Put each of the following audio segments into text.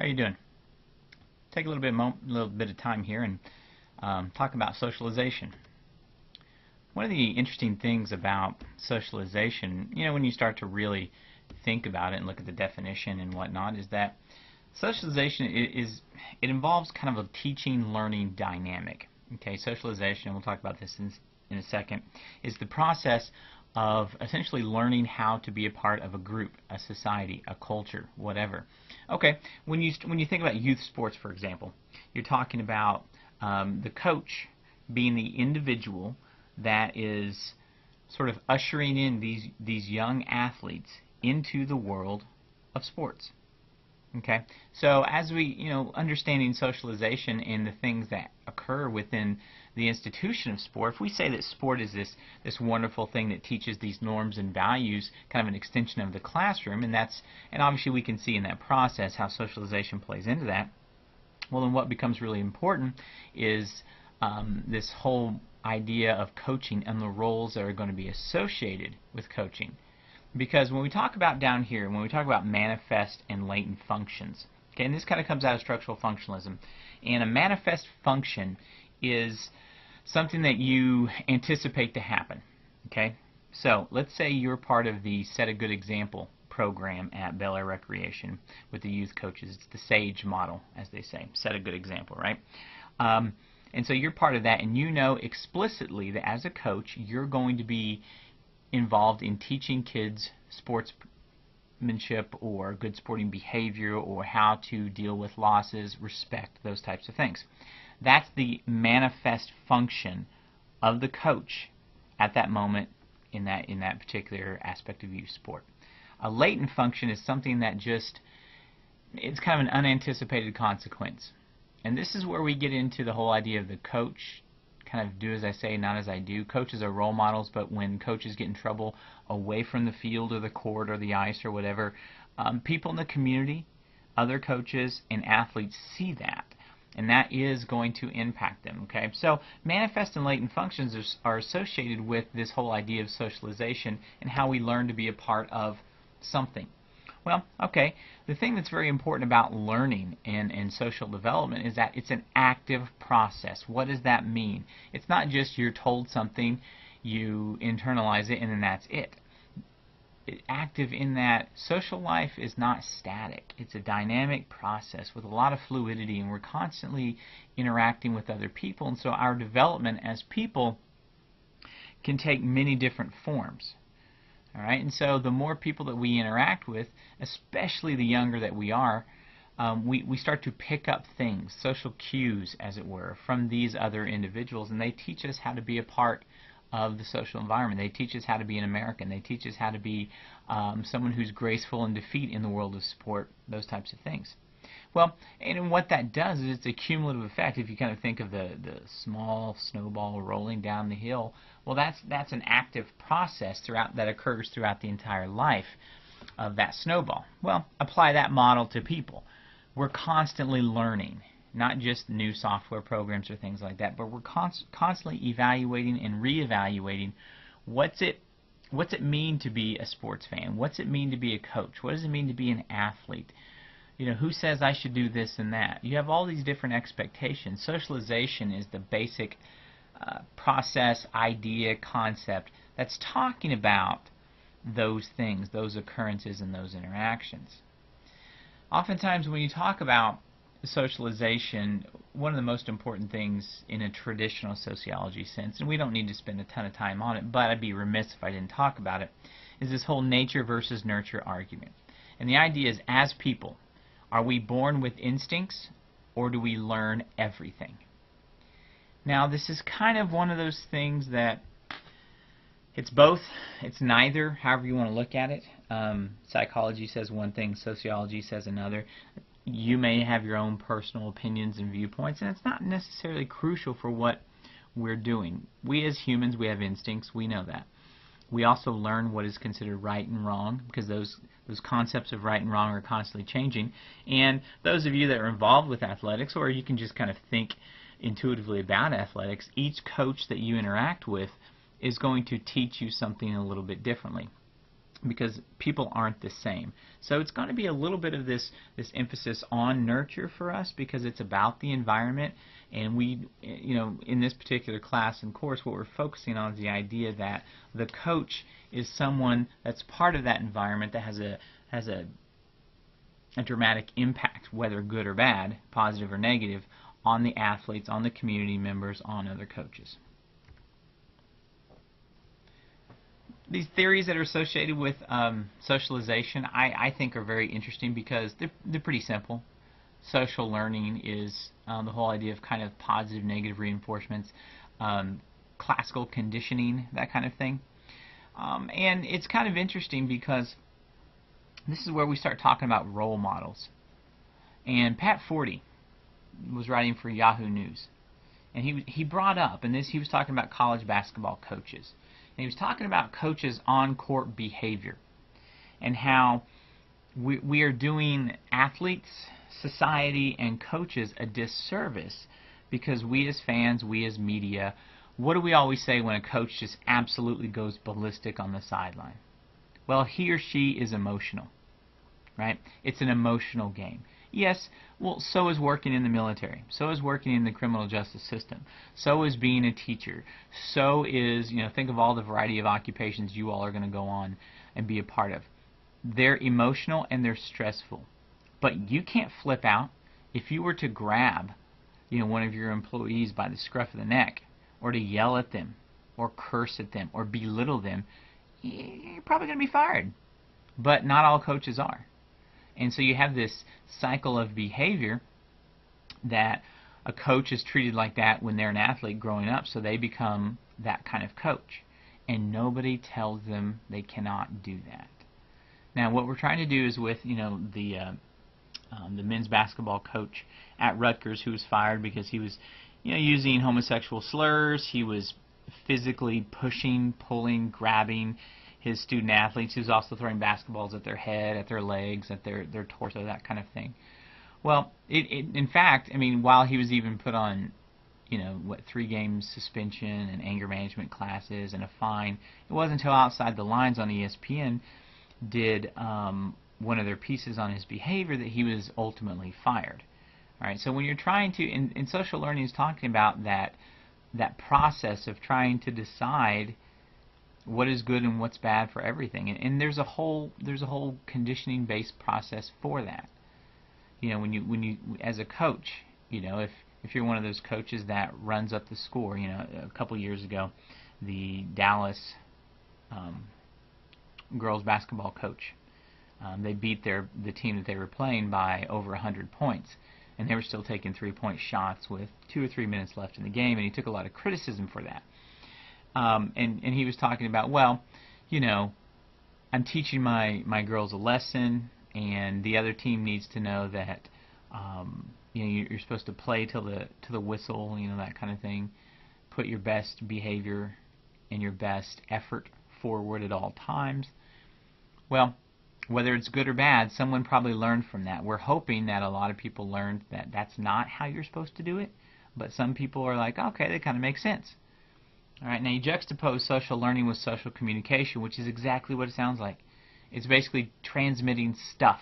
How are you doing? Take a little bit of time here and talk about socialization. One of the interesting things about socialization, when you start to really think about it and look at the definition and whatnot, is that socialization it involves kind of a teaching-learning dynamic. Okay, socialization, we'll talk about this in a second, is the process of essentially learning how to be a part of a group, a society, a culture, whatever. Okay, when you think about youth sports, for example, you're talking about the coach being the individual that is sort of ushering in these young athletes into the world of sports. Okay, so as we, understanding socialization and the things that occur within the institution of sport, if we say that sport is this wonderful thing that teaches these norms and values, kind of an extension of the classroom, and obviously we can see in that process how socialization plays into that. Well, then what becomes really important is this whole idea of coaching and the roles that are going to be associated with coaching. Because when we talk about down here, when we talk about manifest and latent functions, okay, and this kind of comes out of structural functionalism, and a manifest function is something that you anticipate to happen. Okay, so let's say you're part of the Set a Good Example program at Bel Air Recreation with the youth coaches. It's the SAGE model, as they say, set a good example, right? And so you're part of that, and you know explicitly that as a coach, you're going to be involved in teaching kids sportsmanship or good sporting behavior or how to deal with losses, respect, those types of things. That's the manifest function of the coach at that moment in that particular aspect of youth sport. A latent function is something that it's kind of an unanticipated consequence. And this is where we get into the whole idea of the coach kind of do as I say, not as I do. Coaches are role models, but when coaches get in trouble away from the field or the court or the ice or whatever, people in the community, other coaches and athletes see that, and that is going to impact them. Okay, so manifest and latent functions are associated with this whole idea of socialization and how we learn to be a part of something. Well, okay, the thing that's very important about learning and social development is that it's an active process. What does that mean? It's not just you're told something, you internalize it, and then that's it. Active in that social life is not static. It's a dynamic process with a lot of fluidity, and we're constantly interacting with other people, and so our development as people can take many different forms. All right, and so the more people that we interact with, especially the younger that we are, we start to pick up things, social cues, as it were, from these other individuals, and they teach us how to be a part of the social environment. They teach us how to be an American. They teach us how to be someone who's graceful in defeat in the world of sport, those types of things. Well, and what that does is it's a cumulative effect. If you kind of think of the small snowball rolling down the hill, well, that's an active process that occurs throughout the entire life of that snowball. Well, apply that model to people. We're constantly learning, not just new software programs or things like that, but we're constantly evaluating and reevaluating what's it mean to be a sports fan? What's it mean to be a coach? What does it mean to be an athlete? Who says I should do this and that? You have all these different expectations. Socialization is the basic process, idea, concept that's talking about those things, those occurrences, and those interactions. Oftentimes when you talk about socialization, one of the most important things in a traditional sociology sense, and we don't need to spend a ton of time on it, but I'd be remiss if I didn't talk about it, is this whole nature versus nurture argument. And the idea is, as people, are we born with instincts, or do we learn everything? Now, this is kind of one of those things that it's both, it's neither, however you want to look at it. Psychology says one thing, sociology says another. You may have your own personal opinions and viewpoints, and it's not necessarily crucial for what we're doing. We as humans, we have instincts, we know that. We also learn what is considered right and wrong, because those concepts of right and wrong are constantly changing. And those of you that are involved with athletics, or you can just kind of think intuitively about athletics, each coach that you interact with is going to teach you something a little bit differently. because people aren't the same. So it's going to be a little bit of this emphasis on nurture for us, because it's about the environment. And we, in this particular class and course, what we're focusing on is the idea that the coach is someone that's part of that environment that has a dramatic impact, whether good or bad, positive or negative, on the athletes, on the community members, on other coaches. These theories that are associated with socialization, I think are very interesting, because they're pretty simple. Social learning is the whole idea of kind of positive, negative reinforcements, classical conditioning, that kind of thing. And it's kind of interesting because this is where we start talking about role models. And Pat Forde was writing for Yahoo News, and he brought up, and he was talking about college basketball coaches. And he was talking about coaches' on-court behavior and how we are doing athletes, society, and coaches a disservice, because we as fans, we as media, what do we always say when a coach just absolutely goes ballistic on the sideline? Well, he or she is emotional, right? It's an emotional game. Yes, well, so is working in the military. So is working in the criminal justice system. So is being a teacher. So is, think of all the variety of occupations you all are going to go on and be a part of. They're emotional and they're stressful. But you can't flip out. If you were to grab, one of your employees by the scruff of the neck, or to yell at them, or curse at them, or belittle them, you're probably going to be fired. But not all coaches are. And so you have this cycle of behavior that a coach is treated like that when they're an athlete growing up, so they become that kind of coach. And nobody tells them they cannot do that. Now, what we're trying to do is with, the men's basketball coach at Rutgers, who was fired because he was, using homosexual slurs. He was physically pushing, pulling, grabbing his student athletes. He was also throwing basketballs at their head, at their legs, at their torso, that kind of thing. Well, in fact, while he was even put on, 3-game suspension and anger management classes and a fine, it wasn't until Outside the Lines on ESPN did one of their pieces on his behavior that he was ultimately fired. All right, so when you're trying to, in social learning is talking about that process of trying to decide what is good and what's bad for everything, and there's a whole conditioning based process for that. When you as a coach, if you're one of those coaches that runs up the score, a couple years ago, the Dallas girls basketball coach, they beat the team that they were playing by over 100 points, and they were still taking 3-point shots with 2 or 3 minutes left in the game, and he took a lot of criticism for that. And he was talking about, well, I'm teaching my girls a lesson, and the other team needs to know that you're supposed to play till the whistle, that kind of thing. Put your best behavior and your best effort forward at all times. Well, whether it's good or bad, someone probably learned from that. We're hoping that a lot of people learned that that's not how you're supposed to do it, but some people are like, okay, that kind of makes sense. All right, now you juxtapose social learning with social communication, which is exactly what it sounds like. It's basically transmitting stuff,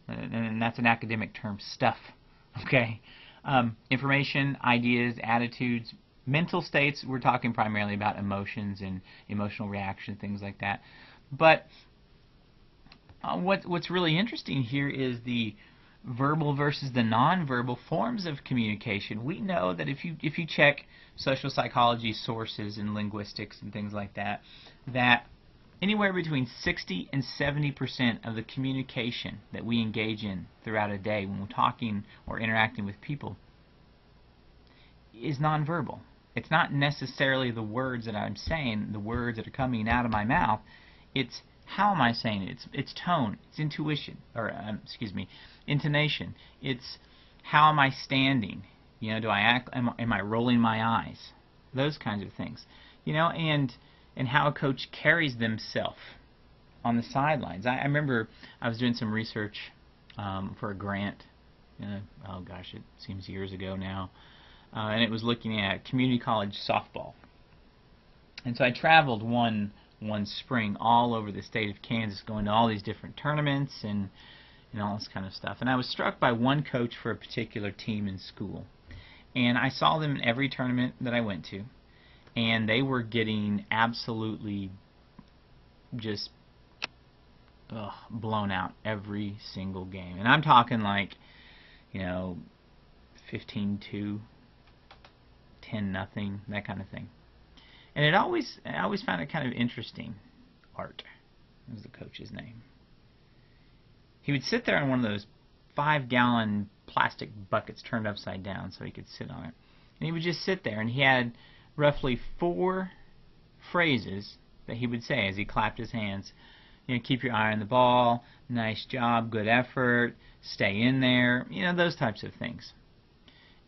and that's an academic term, stuff. Okay, information, ideas, attitudes, mental states. We're talking primarily about emotions and emotional reaction, things like that. But what's really interesting here is the verbal versus the nonverbal forms of communication. We know that if you check social psychology sources and linguistics and things like that, that anywhere between 60 and 70% of the communication that we engage in throughout a day when we're talking or interacting with people is nonverbal. It's not necessarily the words that I'm saying, the words that are coming out of my mouth. It's how am I saying it? It's tone, it's intuition, or intonation. It's how am I standing? Do I act? Am I rolling my eyes? Those kinds of things. And how a coach carries themselves on the sidelines. I remember I was doing some research for a grant. Oh gosh, it seems years ago now, and it was looking at community college softball. And so I traveled one one spring all over the state of Kansas, going to all these different tournaments and all this kind of stuff. And I was struck by one coach for a particular team in school. And I saw them in every tournament that I went to, and they were getting absolutely just blown out every single game. And I'm talking like, 15-2, 10-0, that kind of thing. And I always found it kind of interesting. Art was the coach's name. He would sit there in one of those 5-gallon plastic buckets turned upside down so he could sit on it. And he would just sit there, and he had roughly 4 phrases that he would say as he clapped his hands. Keep your eye on the ball, nice job, good effort, stay in there, those types of things.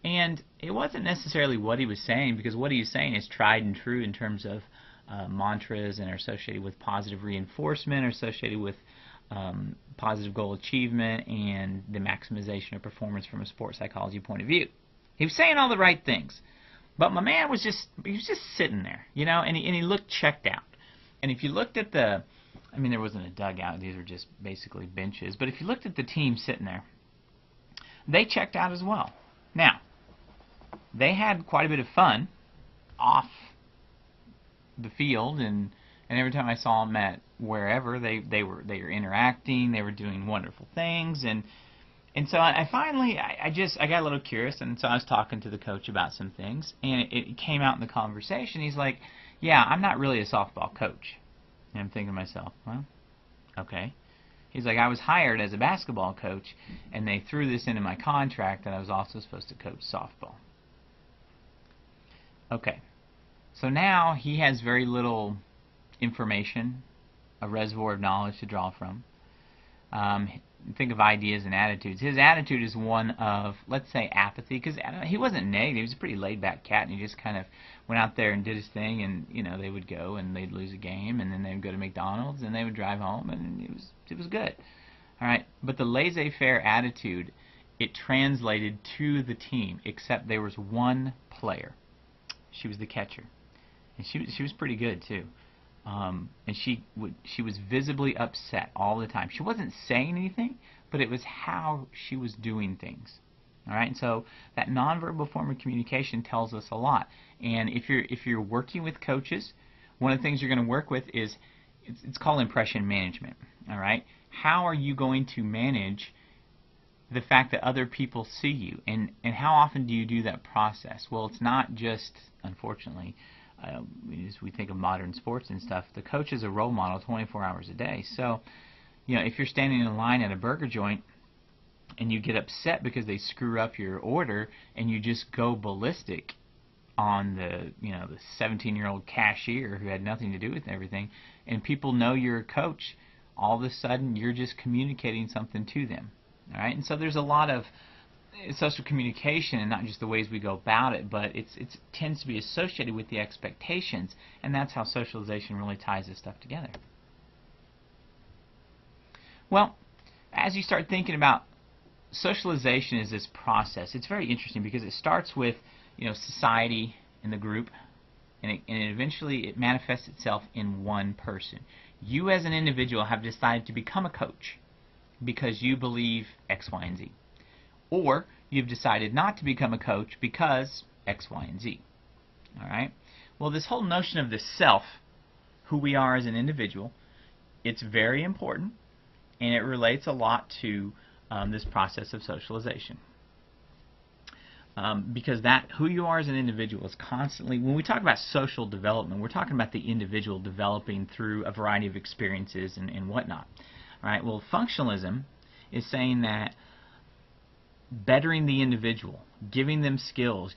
And it wasn't necessarily what he was saying, because what he was saying is tried and true in terms of mantras, and are associated with positive reinforcement, or associated with positive goal achievement and the maximization of performance from a sports psychology point of view. He was saying all the right things, but my man was just sitting there, and he looked checked out. And if you looked at there wasn't a dugout, these were just basically benches, but if you looked at the team sitting there, they checked out as well. Now, they had quite a bit of fun off the field, and every time I saw them at wherever, they were interacting, they were doing wonderful things, and so I finally got a little curious, and so I was talking to the coach about some things, and it came out in the conversation. He's like, "Yeah, I'm not really a softball coach." And I'm thinking to myself, well, okay. He's like, "I was hired as a basketball coach, and they threw this into my contract that I was also supposed to coach softball." Okay, so now he has very little information, a reservoir of knowledge to draw from. Think of ideas and attitudes. His attitude is one of, let's say, apathy, because he wasn't negative. He was a pretty laid-back cat, and he just kind of went out there and did his thing, and they would go and they'd lose a game, and then they would go to McDonald's, and they would drive home, and it was good. All right, but the laissez-faire attitude, it translated to the team, except there was one player. She was the catcher, and she was pretty good too. And she was visibly upset all the time. She wasn't saying anything, but it was how she was doing things. All right, and so that nonverbal form of communication tells us a lot. And if you're working with coaches, one of the things you're going to work with is it's called impression management. All right, how are you going to manage the fact that other people see you, and how often do you do that process? Well, it's not just, unfortunately, as we think of modern sports and stuff, the coach is a role model 24 hours a day. So, if you're standing in line at a burger joint and you get upset because they screw up your order, and you just go ballistic on the 17-year-old cashier who had nothing to do with everything, and people know you're a coach, all of a sudden you're just communicating something to them. All right, and so there's a lot of social communication, and not just the ways we go about it, but it tends to be associated with the expectations, and that's how socialization really ties this stuff together. Well, as you start thinking about socialization as this process, it's very interesting because it starts with society and the group, and eventually it manifests itself in one person. You as an individual have decided to become a coach because you believe X, Y, and Z. Or you've decided not to become a coach because X, Y, and Z. All right? Well, this whole notion of the self, who we are as an individual, it's very important, and it relates a lot to this process of socialization. Because who you are as an individual is constantly, when we talk about social development, we're talking about the individual developing through a variety of experiences and whatnot. All right? Well, functionalism is saying that bettering the individual, giving them skills,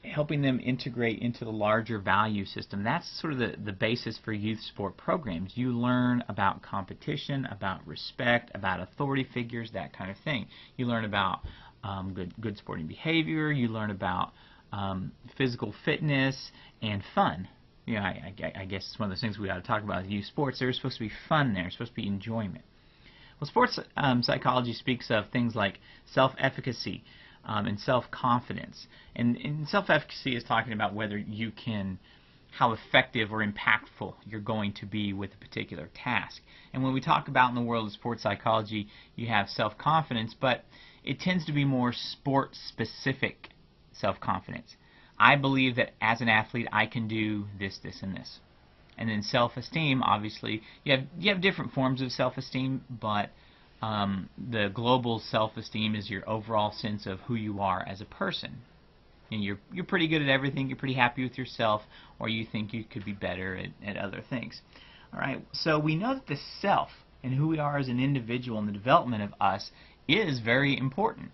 helping them integrate into the larger value system, that's sort of the basis for youth sport programs. You learn about competition, about respect, about authority figures, that kind of thing. You learn about good sporting behavior. You learn about physical fitness and fun. I guess it's one of those things we ought to talk about with youth sports. There's supposed to be fun there. There's supposed to be enjoyment. Well, sports psychology speaks of things like self-efficacy and self-confidence. And self-efficacy is talking about whether you can how effective or impactful you're going to be with a particular task. And when we talk about in the world of sports psychology, you have self-confidence, but it tends to be more sport-specific self-confidence. I believe that as an athlete I can do this, this, and this. And then self-esteem, obviously, you have different forms of self-esteem, but the global self-esteem is your overall sense of who you are as a person. And you're pretty good at everything, you're pretty happy with yourself, or you think you could be better at other things. Alright, so we know that the self and who we are as an individual and the development of us is very important.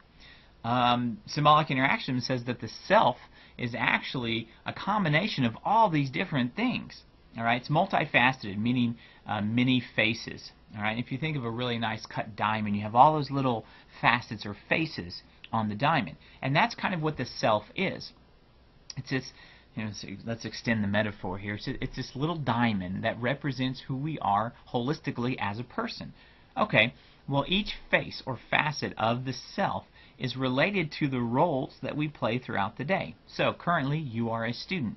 Symbolic interaction says that the self is actually a combination of all these different things. Alright, it's multifaceted, meaning many faces. Alright, if you think of a really nice cut diamond, you have all those little facets or faces on the diamond, and that's kind of what the self is. It's this, let's extend the metaphor here. It's this little diamond that represents who we are holistically as a person. Okay, well, each face or facet of the self is related to the roles that we play throughout the day. So currently you are a student.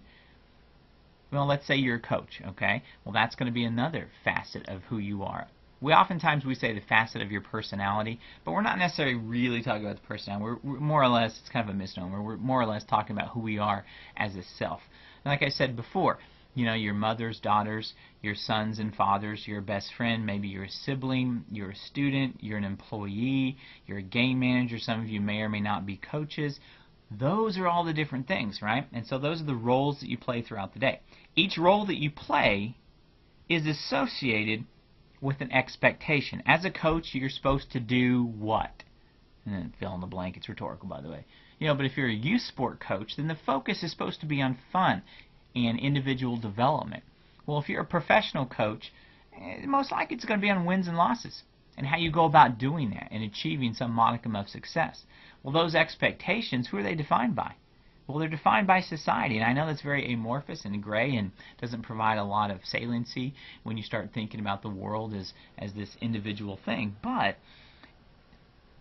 Well, let's say you're a coach, okay? Well, that's going to be another facet of who you are. Oftentimes we say the facet of your personality, but we're not necessarily really talking about the personality. We're more or less, it's kind of a misnomer, we're more or less talking about who we are as a self. And like I said before, your mothers, daughters, your sons and fathers, your best friend, maybe you're a sibling, you're a student, you're an employee, you're a game manager, some of you may or may not be coaches. Those are all the different things, right? And so those are the roles that you play throughout the day. Each role that you play is associated with an expectation. As a coach, you're supposed to do what? And then fill in the blank. It's rhetorical, by the way. But if you're a youth sport coach, then the focus is supposed to be on fun and individual development. Well, if you're a professional coach, most likely it's going to be on wins and losses and how you go about doing that and achieving some modicum of success. Well, those expectations, who are they defined by? Well, they're defined by society, and I know that's very amorphous and gray and doesn't provide a lot of saliency when you start thinking about the world as this individual thing, but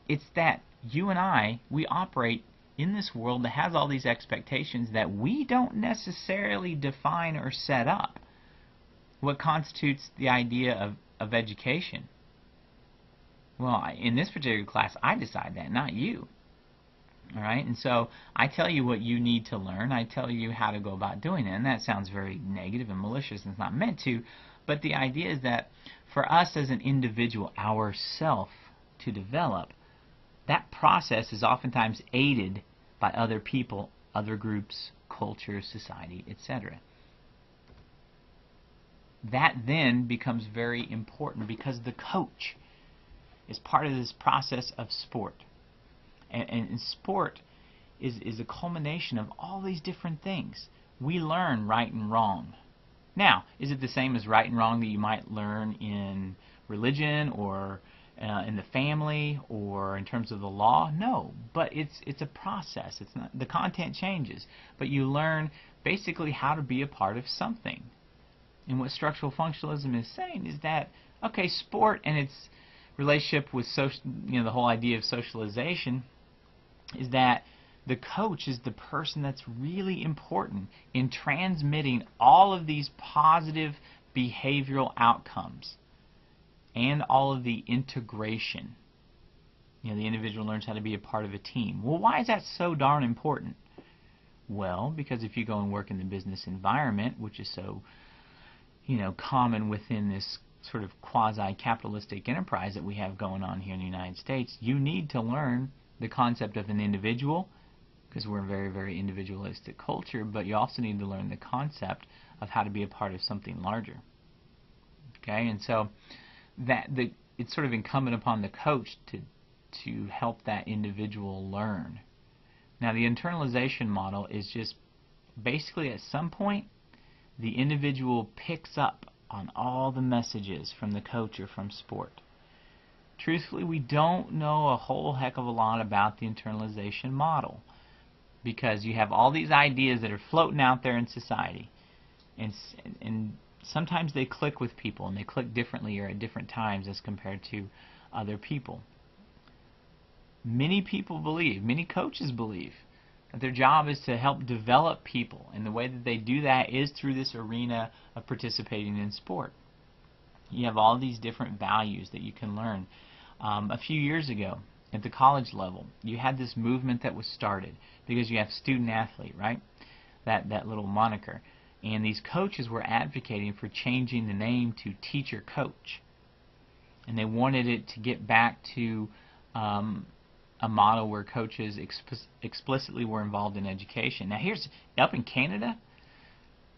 it's that you and I, we operate in this world that has all these expectations that we don't necessarily define or set up. What constitutes the idea of education? Well, in this particular class, I decide that, not you. Alright, and so I tell you what you need to learn, I tell you how to go about doing it, and that sounds very negative and malicious and it's not meant to, but the idea is that for us as an individual, ourself to develop, that process is oftentimes aided by other people, other groups, culture, society, etc. That then becomes very important because the coach is part of this process of sport. And sport is a culmination of all these different things. We learn right and wrong. Now, is it the same as right and wrong that you might learn in religion or in the family or in terms of the law? No, but it's a process. It's not, the content changes, but you learn basically how to be a part of something. And what structural functionalism is saying is that, okay, sport and its relationship with the whole idea of socialization is that the coach is the person that's really important in transmitting all of these positive behavioral outcomes and all of the integration. The individual learns how to be a part of a team. Well, why is that so darn important? Well, because if you go and work in the business environment, which is so common within this sort of quasi-capitalistic enterprise that we have going on here in the United States, you need to learn the concept of an individual, because we're a very, very individualistic culture, but you also need to learn the concept of how to be a part of something larger. Okay, and so it's sort of incumbent upon the coach to help that individual learn. Now, the internalization model is just basically at some point the individual picks up on all the messages from the coach or from sport. Truthfully, we don't know a whole heck of a lot about the internalization model because you have all these ideas that are floating out there in society, and sometimes they click with people and they click differently or at different times as compared to other people. Many people believe, many coaches believe, that their job is to help develop people, and the way that they do that is through this arena of participating in sport. You have all these different values that you can learn. A few years ago, at the college level, you had this movement that was started because you have student athlete, right? That little moniker. And these coaches were advocating for changing the name to teacher coach. And they wanted it to get back to a model where coaches explicitly were involved in education. Now here's, up in Canada,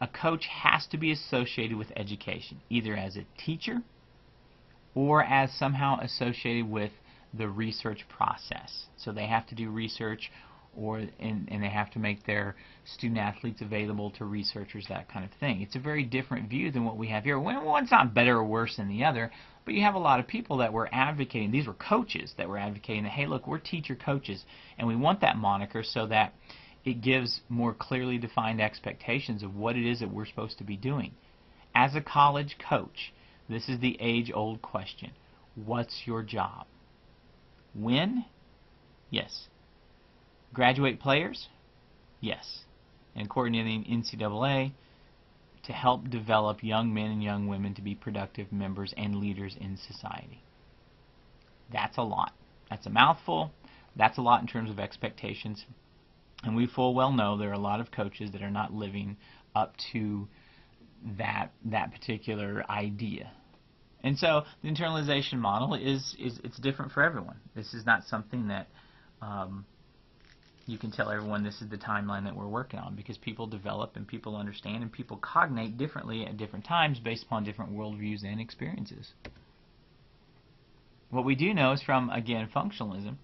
a coach has to be associated with education, either as a teacher or as somehow associated with the research process. So they have to do research, and they have to make their student athletes available to researchers, that kind of thing. It's a very different view than what we have here. One's not better or worse than the other, but you have a lot of people that were advocating, these were coaches that were advocating that, hey, look, we're teacher coaches, and we want that moniker so that it gives more clearly defined expectations of what it is that we're supposed to be doing. As a college coach, this is the age-old question. What's your job? Win? Yes. Graduate players? Yes. And according to the NCAA, to help develop young men and young women to be productive members and leaders in society. That's a lot. That's a mouthful. That's a lot in terms of expectations. And we full well know there are a lot of coaches that are not living up to that particular idea. And so the internalization model it's different for everyone. This is not something that you can tell everyone this is the timeline that we're working on, because people develop and people understand and people cognate differently at different times based upon different worldviews and experiences. What we do know is from, again, functionalism,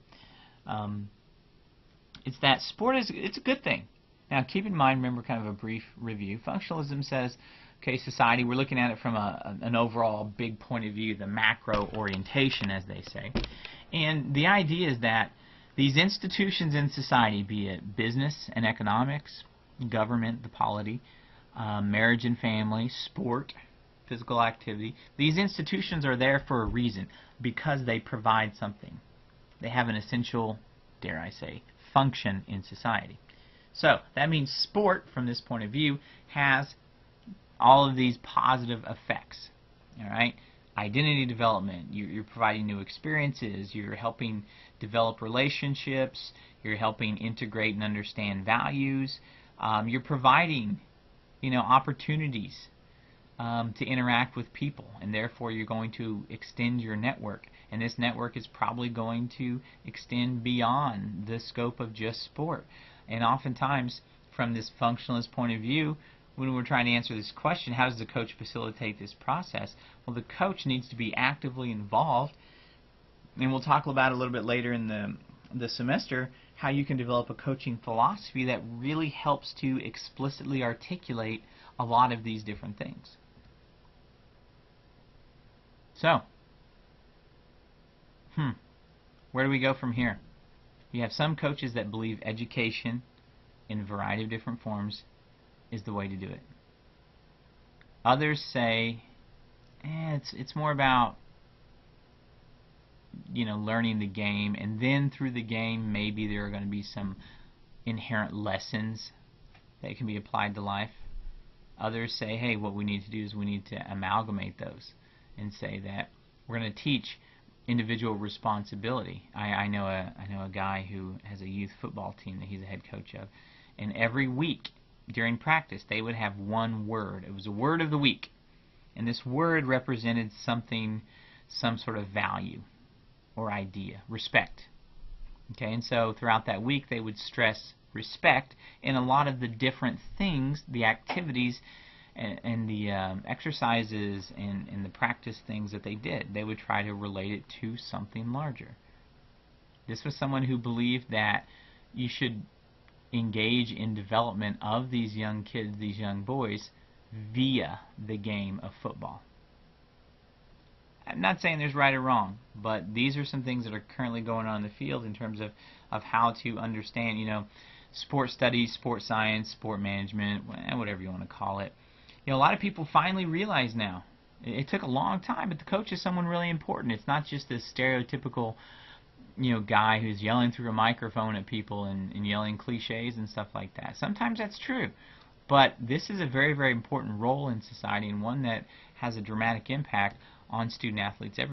it's that sport it's a good thing. Now keep in mind, remember kind of a brief review, functionalism says, okay, society, we're looking at it from an overall big point of view, the macro orientation, as they say. And the idea is that these institutions in society, be it business and economics, government, the polity, marriage and family, sport, physical activity, these institutions are there for a reason, because they provide something. They have an essential, dare I say, function in society. So that means sport, from this point of view, has all of these positive effects. All right? Identity development, you're providing new experiences, you're helping develop relationships, you're helping integrate and understand values, you're providing, opportunities to interact with people, and therefore you're going to extend your network, and this network is probably going to extend beyond the scope of just sport. And oftentimes, from this functionalist point of view, when we're trying to answer this question, how does the coach facilitate this process? Well, the coach needs to be actively involved, and we'll talk about it a little bit later in the semester, how you can develop a coaching philosophy that really helps to explicitly articulate a lot of these different things. So, where do we go from here? You have some coaches that believe education in a variety of different forms is the way to do it. Others say, it's more about learning the game, and then through the game maybe there are going to be some inherent lessons that can be applied to life. Others say, hey, what we need to do is we need to amalgamate those and say that we're going to teach individual responsibility. I know a guy who has a youth football team that he's a head coach of, and every week during practice they would have one word. It was a word of the week, and this word represented something, some sort of value or idea, respect. Okay, and so throughout that week they would stress respect in a lot of the different things, the activities and the exercises and the practice things that they did. They would try to relate it to something larger. This was someone who believed that you should engage in development of these young kids, these young boys, via the game of football. I'm not saying there's right or wrong, but these are some things that are currently going on in the field in terms of how to understand, sport studies, sport science, sport management, whatever you want to call it. A lot of people finally realize now. It took a long time, but the coach is someone really important. It's not just this stereotypical, guy who's yelling through a microphone at people and yelling cliches and stuff like that. Sometimes that's true. But this is a very, very important role in society, and one that has a dramatic impact on student athletes everywhere.